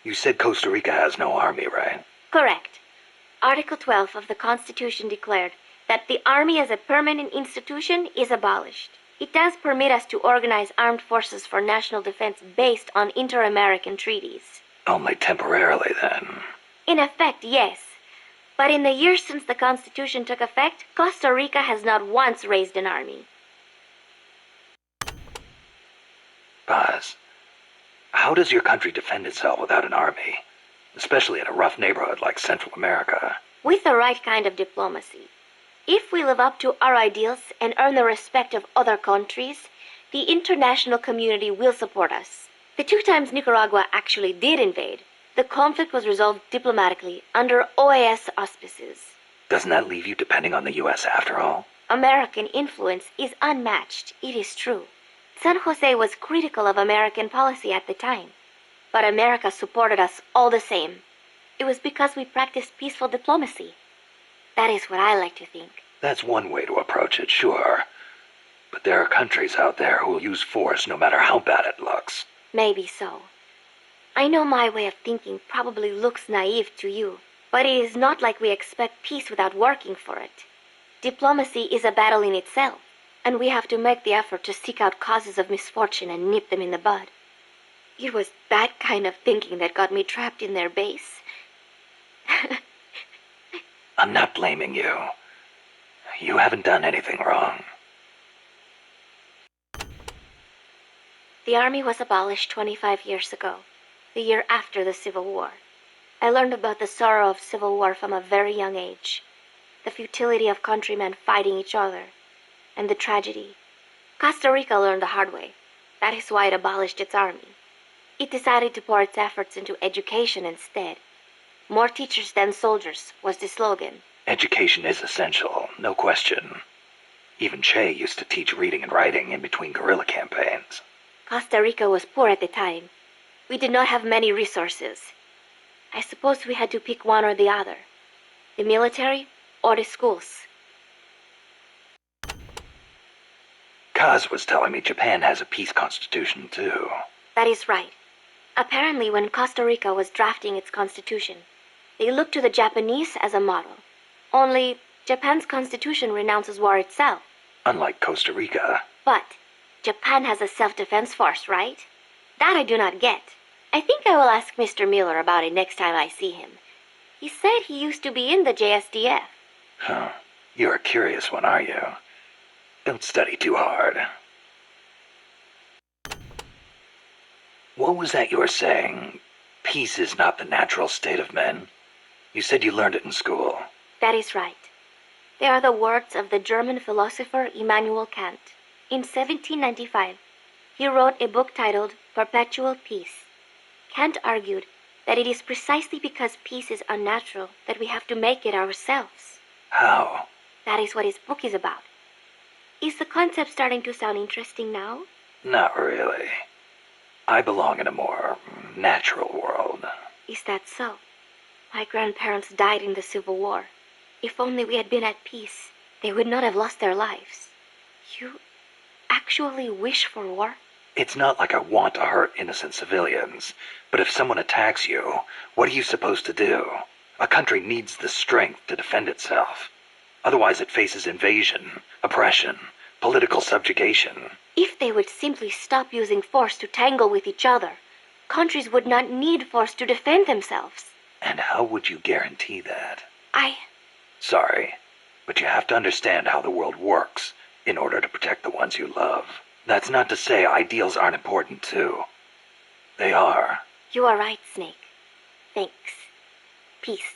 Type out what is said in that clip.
You said Costa Rica has no army, right? Correct. Article 12 of the Constitution declared that the Army as a permanent institution is abolished. It does permit us to organize armed forces for national defense based on inter-American treaties. Only temporarily, then. In effect, yes. But in the years since the Constitution took effect, Costa Rica has not once raised an army. Paz, how does your country defend itself without an army? Especially in a rough neighborhood like Central America. With the right kind of diplomacy. If we live up to our ideals and earn the respect of other countries, the international community will support us. The 2 times Nicaragua actually did invade, the conflict was resolved diplomatically under OAS auspices. Doesn't that leave you depending on the U.S. after all? American influence is unmatched, it is true. San Jose was critical of American policy at the time, but America supported us all the same. It was because we practiced peaceful diplomacy. That is what I like to think. That's one way to approach it, sure. But there are countries out there who will use force no matter how bad it looks. Maybe so. I know my way of thinking probably looks naive to you, but it is not like we expect peace without working for it. Diplomacy is a battle in itself, and we have to make the effort to seek out causes of misfortune and nip them in the bud. It was that kind of thinking that got me trapped in their base. I'm not blaming you. You haven't done anything wrong. The Army was abolished 25 years ago, the year after the Civil War. I learned about the sorrow of civil war from a very young age, the futility of countrymen fighting each other, and the tragedy. Costa Rica learned the hard way. That is why it abolished its army. It decided to pour its efforts into education instead. More teachers than soldiers was the slogan. Education is essential, no question. Even Che used to teach reading and writing in between guerrilla campaigns. Costa Rica was poor at the time. We did not have many resources. I suppose we had to pick one or the other. The military or the schools. Kaz was telling me Japan has a peace constitution, too. That is right. Apparently, when Costa Rica was drafting its constitution, they looked to the Japanese as a model. Only, Japan's constitution renounces war itself. Unlike Costa Rica. But Japan has a self-defense force, right? That I do not get. I think I will ask Mr. Miller about it next time I see him. He said he used to be in the JSDF. Huh. You're a curious one, are you? Don't study too hard. What was that you were saying? Peace is not the natural state of men? You said you learned it in school. That is right. They are the words of the German philosopher Immanuel Kant. In 1795, he wrote a book titled Perpetual Peace. Kant argued that it is precisely because peace is unnatural that we have to make it ourselves. How? That is what his book is about. Is the concept starting to sound interesting now? Not really. I belong in a more natural world. Is that so? My grandparents died in the Civil War. If only we had been at peace, they would not have lost their lives. You actually wish for war? It's not like I want to hurt innocent civilians, but if someone attacks you, what are you supposed to do? A country needs the strength to defend itself. Otherwise it faces invasion, oppression, political subjugation. If they would simply stop using force to tangle with each other, countries would not need force to defend themselves. And how would you guarantee that? I... Sorry, but you have to understand how the world works in order to protect the ones you love. That's not to say ideals aren't important too. They are. You are right, Snake. Thanks. Peace.